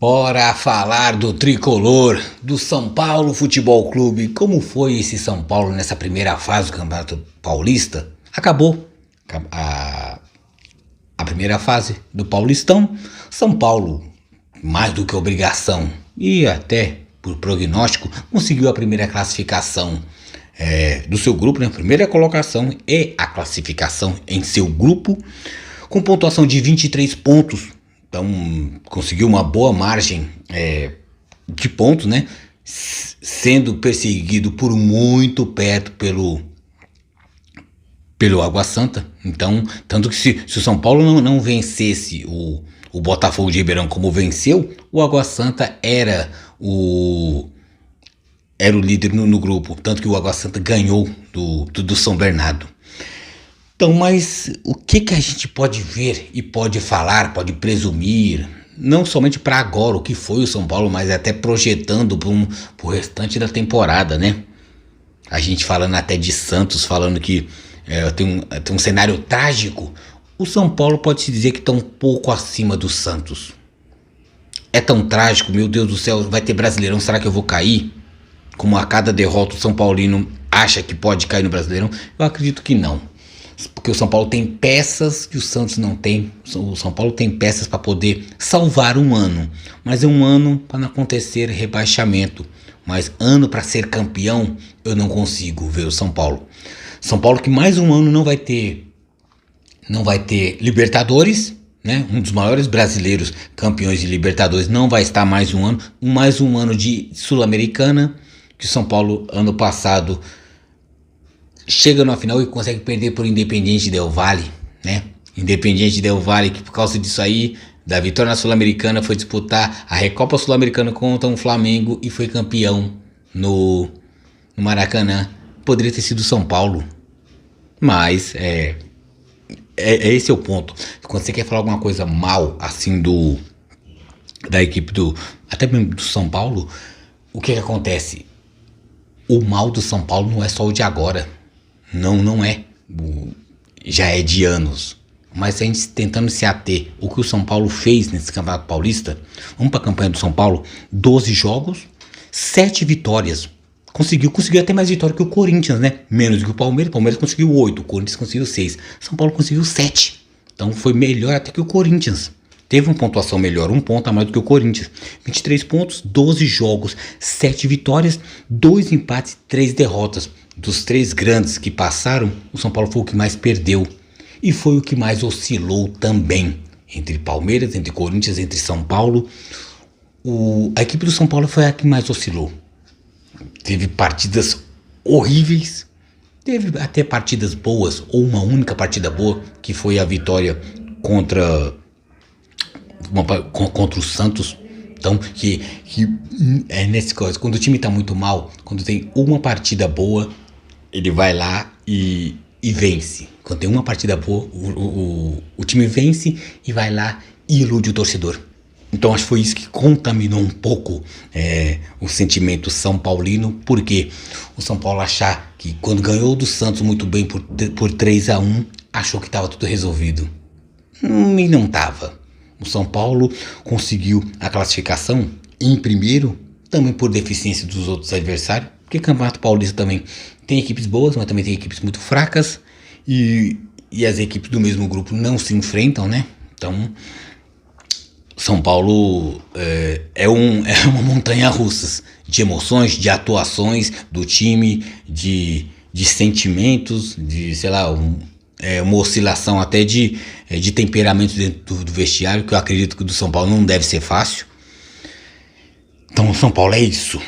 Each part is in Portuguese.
Bora falar do tricolor, do São Paulo Futebol Clube. Como foi esse São Paulo nessa primeira fase do Campeonato Paulista? Acabou a primeira fase do Paulistão. São Paulo, mais do que obrigação e até por prognóstico, conseguiu a primeira classificação do seu grupo, né? Primeira colocação e a classificação em seu grupo, com pontuação de 23 pontos. Então conseguiu uma boa margem de pontos, né? Sendo perseguido por muito perto pelo Água Santa. Então, tanto que se o São Paulo não vencesse o Botafogo de Ribeirão como venceu, o Água Santa era o líder no grupo. Tanto que o Água Santa ganhou do São Bernardo. Então, mas o que a gente pode ver e pode falar, pode presumir, não somente para agora, o que foi o São Paulo, mas até projetando para o restante da temporada, né? A gente falando até de Santos, falando que tem um cenário trágico. O São Paulo pode-se dizer que está um pouco acima do Santos. É tão trágico, meu Deus do céu, vai ter Brasileirão, será que eu vou cair? Como a cada derrota o São Paulino acha que pode cair no Brasileirão? Eu acredito que não. Porque o São Paulo tem peças que o Santos não tem. O São Paulo tem peças para poder salvar um ano. Mas é um ano para não acontecer rebaixamento. Mas ano para ser campeão, eu não consigo ver o São Paulo. São Paulo que mais um ano não vai ter Libertadores, né? Um dos maiores brasileiros campeões de Libertadores não vai estar mais um ano de Sul-Americana, que o São Paulo ano passado chega na final e consegue perder por Independiente Del Valle, né? Independiente Del Valle, que por causa disso aí, da vitória na Sul-Americana, foi disputar a Recopa Sul-Americana contra um Flamengo e foi campeão no Maracanã. Poderia ter sido São Paulo, mas esse é o ponto. Quando você quer falar alguma coisa mal, assim, da equipe até mesmo do São Paulo, o que acontece? O mal do São Paulo não é só o de agora. Não é. Já é de anos. Mas a gente tentando se ater o que o São Paulo fez nesse Campeonato Paulista. Vamos para a campanha do São Paulo. 12 jogos, 7 vitórias. Conseguiu até mais vitória que o Corinthians, né? Menos que o Palmeiras. O Palmeiras conseguiu 8, o Corinthians conseguiu 6. São Paulo conseguiu 7. Então foi melhor até que o Corinthians. Teve uma pontuação melhor, 1 ponto a mais do que o Corinthians. 23 pontos, 12 jogos, 7 vitórias, 2 empates, 3 derrotas. Dos 3 grandes que passaram, o São Paulo foi o que mais perdeu. E foi o que mais oscilou também. Entre Palmeiras, entre Corinthians, entre São Paulo. A equipe do São Paulo foi a que mais oscilou. Teve partidas horríveis. Teve até partidas boas, ou uma única partida boa, que foi a vitória contra o Santos. Então, que é nesse caso, quando o time tá muito mal, quando tem uma partida boa, ele vai lá e vence. Quando tem uma partida boa, o time vence e vai lá e ilude o torcedor. Então acho que foi isso que contaminou um pouco o sentimento são paulino, porque o São Paulo achar que quando ganhou do Santos muito bem por 3-1, achou que estava tudo resolvido. E não estava. O São Paulo conseguiu a classificação em primeiro, também por deficiência dos outros adversários, porque o Campeonato Paulista também tem equipes boas, mas também tem equipes muito fracas, e as equipes do mesmo grupo não se enfrentam, né? Então, São Paulo é uma montanha russa de emoções, de atuações do time, de sentimentos, de, sei lá, uma oscilação até de temperamento dentro do vestiário, que eu acredito que o do São Paulo não deve ser fácil. Então o São Paulo é isso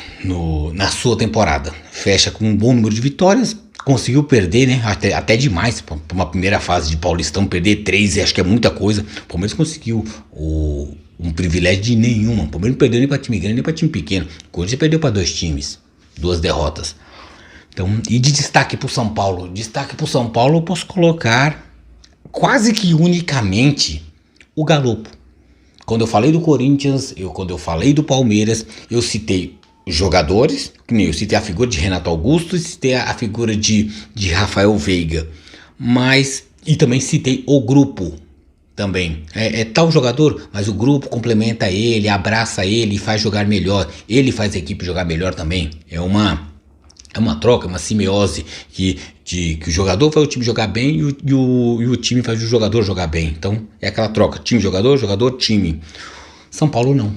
na sua temporada. Fecha com um bom número de vitórias, conseguiu perder, né? Até demais para uma primeira fase de Paulistão, perder 3, acho que é muita coisa. O Palmeiras conseguiu um privilégio de nenhuma. O Palmeiras não perdeu nem para time grande nem para time pequeno. O Corinthians perdeu para 2 times, 2 derrotas. Então, e de destaque para o São Paulo? Destaque para o São Paulo eu posso colocar quase que unicamente o Galopo. Quando eu falei do Corinthians, quando eu falei do Palmeiras, eu citei os jogadores, que nem eu citei a figura de Renato Augusto e citei a figura de Rafael Veiga. E também citei o grupo, também. É tal jogador, mas o grupo complementa ele, abraça ele e faz jogar melhor. Ele faz a equipe jogar melhor também. É uma troca, uma simbiose que o jogador faz o time jogar bem e o time faz o jogador jogar bem. Então é aquela troca, time-jogador, jogador-time. São Paulo não.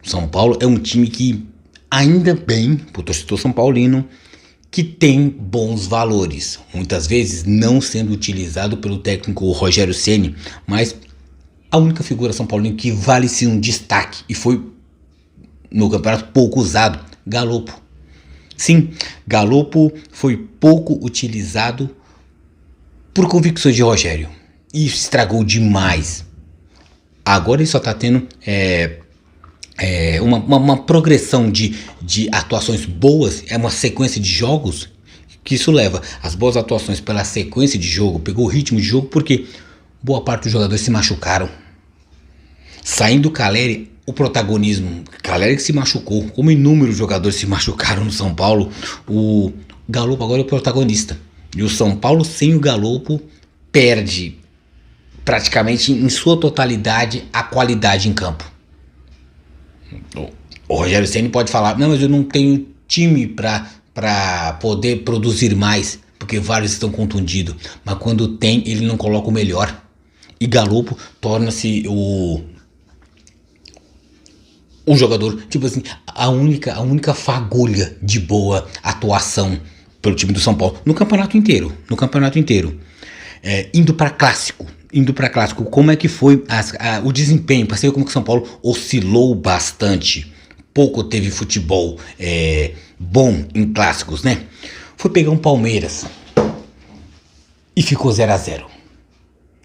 São Paulo é um time que, ainda bem, pro torcedor são paulino, que tem bons valores. Muitas vezes não sendo utilizado pelo técnico Rogério Ceni, mas a única figura são paulino que vale sim um destaque e foi no campeonato pouco usado, Galopo. Sim, Galopo foi pouco utilizado por convicções de Rogério e estragou demais. Agora ele só está tendo uma progressão de atuações boas, é uma sequência de jogos que isso leva. As boas atuações pela sequência de jogo, pegou o ritmo de jogo porque boa parte dos jogadores se machucaram. Saindo o Caleri, o protagonismo, Caleri que se machucou, como inúmeros jogadores se machucaram no São Paulo, o Galopo agora é o protagonista. E o São Paulo sem o Galopo perde praticamente em sua totalidade a qualidade em campo. O Rogério Ceni pode falar, não, mas eu não tenho time para poder produzir mais, porque vários estão contundidos. Mas quando tem, ele não coloca o melhor. E Galopo torna-se o jogador, tipo assim, a única fagulha de boa atuação pelo time do São Paulo no campeonato inteiro. Indo para clássico, como é que foi o desempenho? Para ver como que o São Paulo oscilou bastante. Pouco teve futebol bom em clássicos, né? Foi pegar um Palmeiras e ficou 0-0.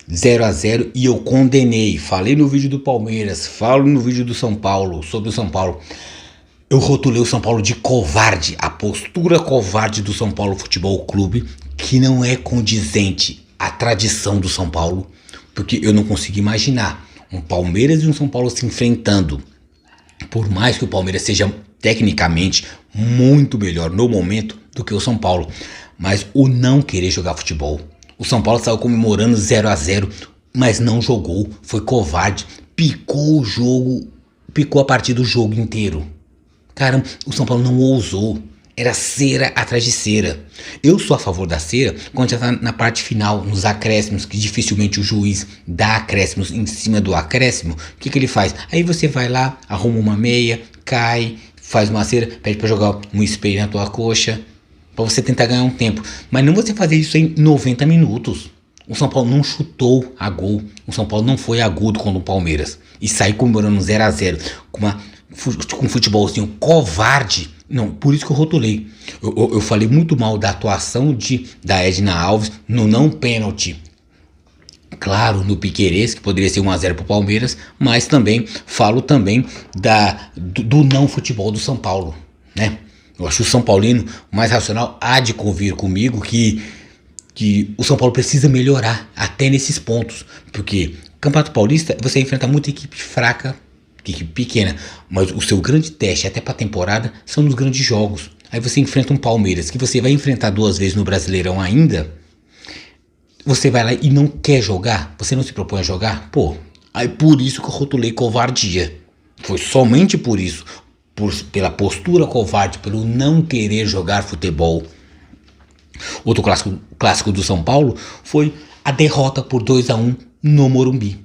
0-0 e eu condenei. Falei no vídeo do Palmeiras, falo no vídeo do São Paulo, sobre o São Paulo. Eu rotulei o São Paulo de covarde, a postura covarde do São Paulo Futebol Clube, que não é condizente à tradição do São Paulo, porque eu não consigo imaginar um Palmeiras e um São Paulo se enfrentando. Por mais que o Palmeiras seja tecnicamente muito melhor no momento do que o São Paulo, mas o não querer jogar futebol. O São Paulo saiu comemorando 0-0, mas não jogou, foi covarde, picou o jogo, picou a partida do jogo inteiro. Caramba, o São Paulo não ousou, era cera atrás de cera. Eu sou a favor da cera quando já está na parte final, nos acréscimos, que dificilmente o juiz dá acréscimos em cima do acréscimo. O que ele faz? Aí você vai lá, arruma uma meia, cai, faz uma cera, pede para jogar um espelho na tua coxa, para você tentar ganhar um tempo. Mas não você fazer isso em 90 minutos. O São Paulo não chutou a gol. O São Paulo não foi agudo contra o Palmeiras. E sair comemorando 0-0 com um futebolzinho covarde. Não, por isso que eu rotulei. Eu falei muito mal da atuação da Edna Alves no não pênalti. Claro, no Piquerez, que poderia ser 1-0 para o Palmeiras. Mas também falo também do não futebol do São Paulo, né? Eu acho o São Paulino mais racional há de convir comigo que o São Paulo precisa melhorar até nesses pontos. Porque Campeonato Paulista você enfrenta muita equipe fraca, equipe pequena, mas o seu grande teste até para a temporada são nos grandes jogos. Aí você enfrenta um Palmeiras que você vai enfrentar 2 vezes no Brasileirão ainda. Você vai lá e não quer jogar? Você não se propõe a jogar? Pô, aí por isso que eu rotulei covardia. Foi somente por isso. Pela postura covarde, pelo não querer jogar futebol. Outro clássico do São Paulo foi a derrota por 2-1 no Morumbi.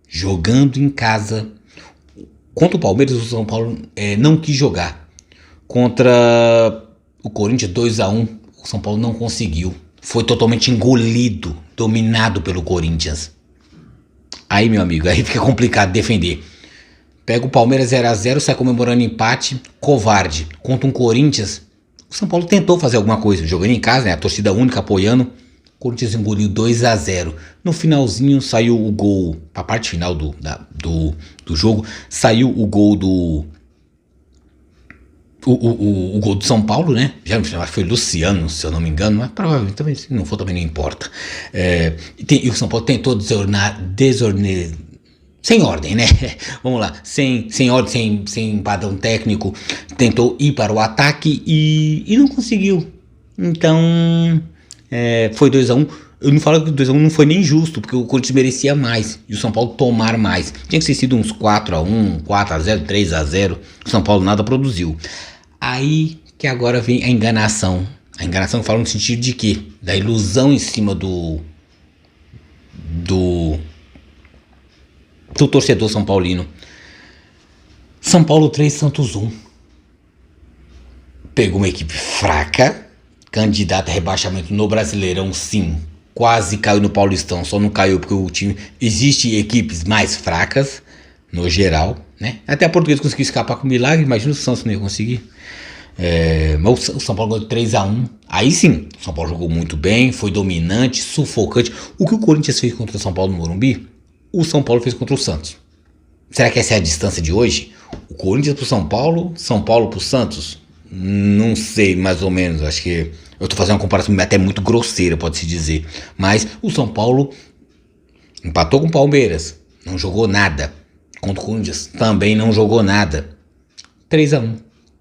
Jogando em casa. Contra o Palmeiras, o São Paulo não quis jogar. Contra o Corinthians, 2-1, o São Paulo não conseguiu. Foi totalmente engolido, dominado pelo Corinthians. Aí, meu amigo, aí fica complicado defender. Pega o Palmeiras 0-0, sai comemorando empate, covarde. Contra um Corinthians, o São Paulo tentou fazer alguma coisa, jogando em casa, né? A torcida única apoiando. O Corinthians engoliu 2-0. No finalzinho saiu o gol, a parte final do jogo, saiu o gol o gol do São Paulo, né? Já no final foi Luciano, se eu não me engano, mas provavelmente também, se não for, também não importa. E o São Paulo tentou desordenar sem ordem, né? Vamos lá, sem ordem, sem padrão técnico, tentou ir para o ataque e não conseguiu. Então, foi 2-1. Eu não falo que o 2x1 não foi nem justo, porque o Corinthians merecia mais e o São Paulo tomar mais. Tinha que ter sido uns 4x1, 4x0, 3x0. O São Paulo nada produziu. Aí que agora vem a enganação. A enganação fala no sentido de quê? Da ilusão em cima do torcedor São Paulino. São Paulo 3, Santos 1. Pegou uma equipe fraca, candidata a rebaixamento no Brasileirão, sim. Quase caiu no Paulistão, só não caiu porque o time... Existem equipes mais fracas, no geral, né? Até a Portuguesa conseguiu escapar com o milagre, imagina o Santos não ia conseguir. Mas o São Paulo ganhou 3x1. Aí sim, o São Paulo jogou muito bem, foi dominante, sufocante. O que o Corinthians fez contra o São Paulo no Morumbi, o São Paulo fez contra o Santos. Será que essa é a distância de hoje? O Corinthians pro São Paulo pro Santos? Não sei, mais ou menos. Acho que eu tô fazendo uma comparação até muito grosseira, pode-se dizer. Mas o São Paulo empatou com o Palmeiras, não jogou nada. Contra o Corinthians também não jogou nada. 3x1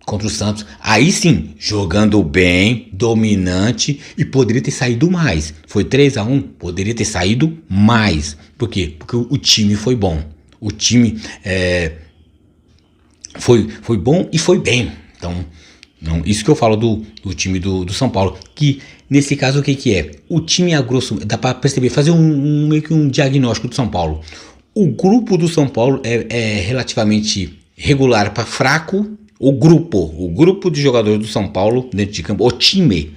contra o Santos. Aí sim, jogando bem, dominante, e poderia ter saído mais. Foi 3x1, poderia ter saído mais. Por quê? Porque o time foi bom. O time foi bom e foi bem. Então, não, isso que eu falo do time do São Paulo. Que nesse caso o que é? O time a grosso, dá para perceber, fazer meio que um diagnóstico do São Paulo. O grupo do São Paulo é relativamente regular para fraco. O grupo de jogadores do São Paulo dentro de campo, o time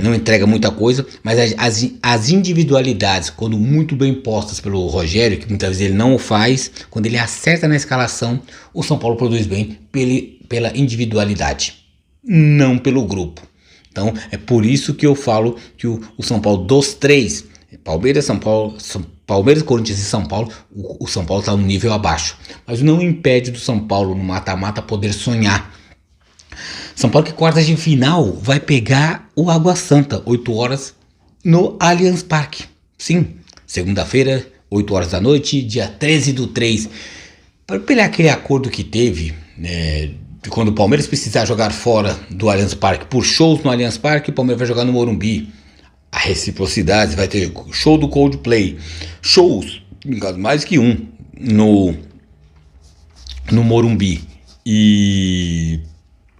não entrega muita coisa, mas as individualidades, quando muito bem postas pelo Rogério, que muitas vezes ele não o faz, quando ele acerta na escalação, o São Paulo produz bem pela individualidade, não pelo grupo. Então é por isso que eu falo que o São Paulo dos três, Palmeiras, Corinthians e São Paulo, o São Paulo está um nível abaixo, mas não impede do São Paulo no mata-mata poder sonhar. São Paulo que quartas de final vai pegar o Água Santa, 8 horas no Allianz Parque. Sim, segunda-feira, 8 horas da noite, dia 13/3. Pelo aquele acordo que teve, quando o Palmeiras precisar jogar fora do Allianz Parque, por shows no Allianz Parque, o Palmeiras vai jogar no Morumbi. A reciprocidade, vai ter show do Coldplay, shows, mais que um, no Morumbi. E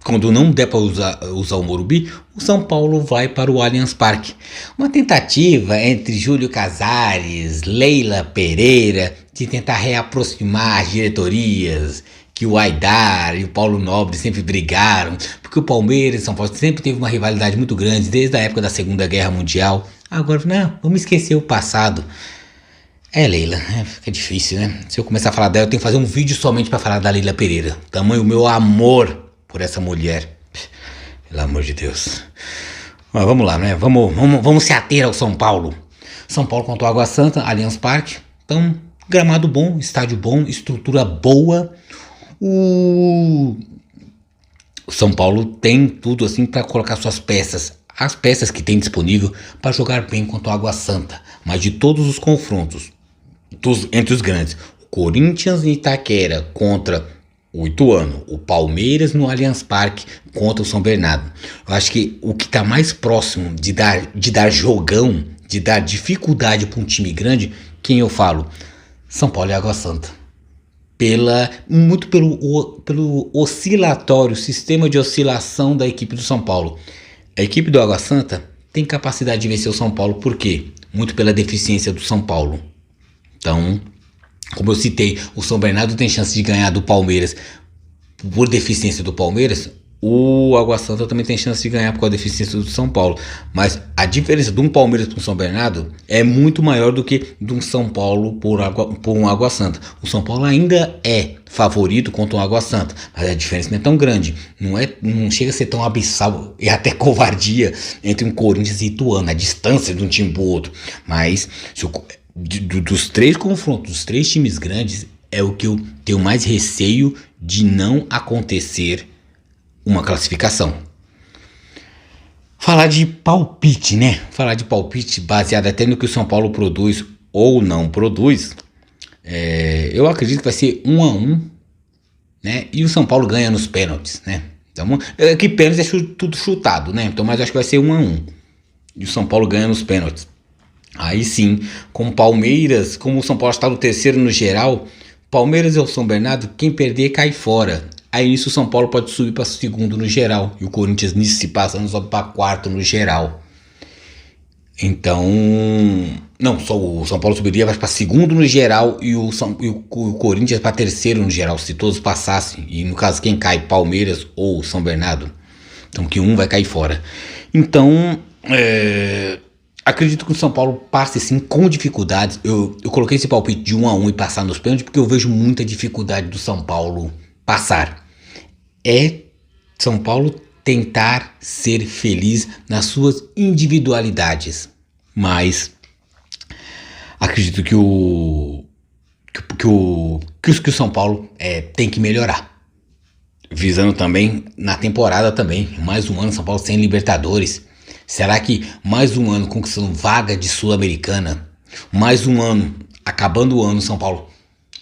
quando não der para usar o Morumbi, o São Paulo vai para o Allianz Parque. Uma tentativa entre Júlio Casares, Leila Pereira, de tentar reaproximar as diretorias, que o Aidar e o Paulo Nobre sempre brigaram, porque o Palmeiras e São Paulo sempre teve uma rivalidade muito grande, desde a época da Segunda Guerra Mundial. Agora, não, vamos esquecer o passado. Leila, fica difícil, né? Se eu começar a falar dela, eu tenho que fazer um vídeo somente para falar da Leila Pereira. Tamanho o meu amor por essa mulher. Pelo amor de Deus. Mas vamos lá, né? Vamos se ater ao São Paulo. São Paulo contra o Água Santa, Allianz Parque. Então, gramado bom, estádio bom, estrutura boa. O São Paulo tem tudo assim para colocar suas peças, as peças que tem disponível para jogar bem contra o Água Santa. Mas de todos os confrontos entre os grandes, o Corinthians em Itaquera contra o Ituano, o Palmeiras no Allianz Parque contra o São Bernardo, eu acho que o que está mais próximo de dar jogão, de dar dificuldade para um time grande, quem eu falo? São Paulo e Água Santa. Muito pelo oscilatório, sistema de oscilação da equipe do São Paulo. A equipe do Água Santa tem capacidade de vencer o São Paulo, por quê? Muito pela deficiência do São Paulo. Então, como eu citei, o São Bernardo tem chance de ganhar do Palmeiras por deficiência do Palmeiras. O Água Santa também tem chance de ganhar por causa da deficiência do São Paulo. Mas a diferença de um Palmeiras para um São Bernardo é muito maior do que de um São Paulo por um Água Santa. O São Paulo ainda é favorito contra um Água Santa, mas a diferença não é tão grande. Não chega a ser tão abissal e até covardia entre um Corinthians e Ituano, a distância de um time para o outro. Mas dos três confrontos, dos três times grandes, é o que eu tenho mais receio de não acontecer uma classificação. Falar de palpite, né? Falar de palpite baseado até no que o São Paulo produz ou não produz. Eu acredito que vai ser 1-1, né? E o São Paulo ganha nos pênaltis, né? Então, que pênaltis é tudo chutado, né? Então, mas acho que vai ser 1-1. E o São Paulo ganha nos pênaltis. Aí sim, com o Palmeiras, como o São Paulo está no terceiro no geral, Palmeiras e o São Bernardo, quem perder cai fora. Aí nisso o São Paulo pode subir para segundo no geral. E o Corinthians, nisso se passando, sobe para quarto no geral. Então, não, só o São Paulo subiria para segundo no geral e o Corinthians para terceiro no geral, se todos passassem. E no caso, quem cai, Palmeiras ou São Bernardo. Então, que um vai cair fora. Então, acredito que o São Paulo passe sim com dificuldades. Eu coloquei esse palpite de 1-1 e passar nos pênaltis porque eu vejo muita dificuldade do São Paulo passar. É São Paulo tentar ser feliz nas suas individualidades. Mas acredito que o São Paulo tem que melhorar. Visando também na temporada também, mais um ano São Paulo sem Libertadores. Será que mais um ano conquistando vaga de Sul-Americana, mais um ano, acabando o ano São Paulo,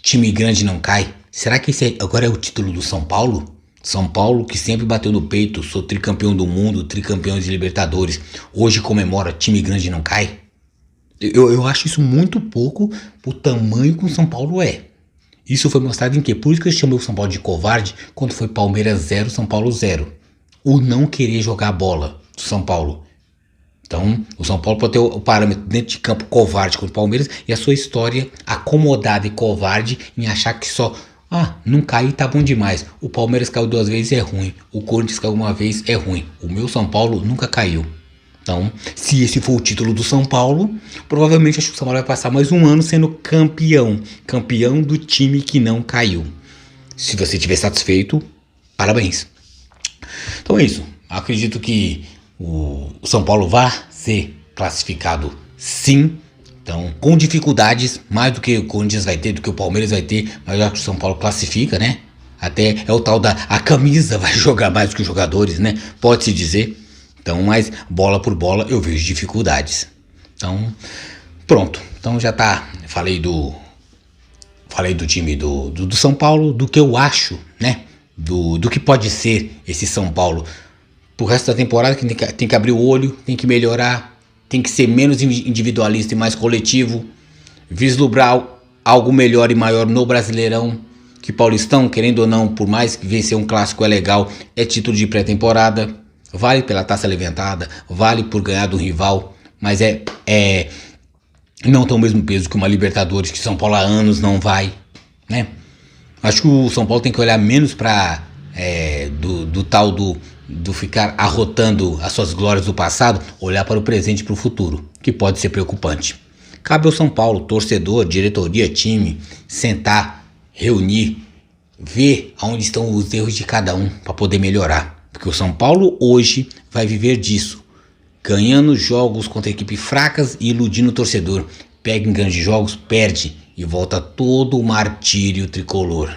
time grande não cai? Será que esse agora é o título do São Paulo? São Paulo que sempre bateu no peito, sou tricampeão do mundo, tricampeão de Libertadores, hoje comemora time grande não cai? Eu acho isso muito pouco pro tamanho que o São Paulo é. Isso foi mostrado em quê? Por isso que eu chamei o São Paulo de covarde quando foi Palmeiras 0, São Paulo 0. O não querer jogar a bola do São Paulo. Então, o São Paulo pode ter o parâmetro dentro de campo covarde contra o Palmeiras e a sua história acomodada e covarde em achar que só, não cair tá bom demais. O Palmeiras caiu 2 vezes, é ruim. O Corinthians caiu 1 vez, é ruim. O meu São Paulo nunca caiu. Então, se esse for o título do São Paulo, provavelmente acho que o São Paulo vai passar mais um ano sendo campeão. Campeão do time que não caiu. Se você estiver satisfeito, parabéns. Então é isso. Acredito que o São Paulo vai ser classificado sim. Então, com dificuldades, mais do que o Corinthians vai ter, do que o Palmeiras vai ter, mas eu acho que o São Paulo classifica, né? Até é o tal a camisa vai jogar mais do que os jogadores, né? Pode-se dizer. Então, mas bola por bola eu vejo dificuldades. Então, pronto. Então já tá. Falei do time do São Paulo, do que eu acho, né? Do que pode ser esse São Paulo pro resto da temporada, que tem que abrir o olho, tem que melhorar, tem que ser menos individualista e mais coletivo, vislumbrar algo melhor e maior no Brasileirão, que Paulistão, querendo ou não, por mais que vencer um clássico é legal, é título de pré-temporada, vale pela taça levantada, vale por ganhar do rival, mas não tem o mesmo peso que uma Libertadores, que São Paulo há anos não vai, né? Acho que o São Paulo tem que olhar menos para do tal do ficar arrotando as suas glórias do passado, olhar para o presente e para o futuro, que pode ser preocupante. Cabe ao São Paulo, torcedor, diretoria, time, sentar, reunir, ver aonde estão os erros de cada um para poder melhorar. Porque o São Paulo hoje vai viver disso, ganhando jogos contra equipes fracas e iludindo o torcedor. Pega em grandes jogos, perde e volta todo o martírio tricolor.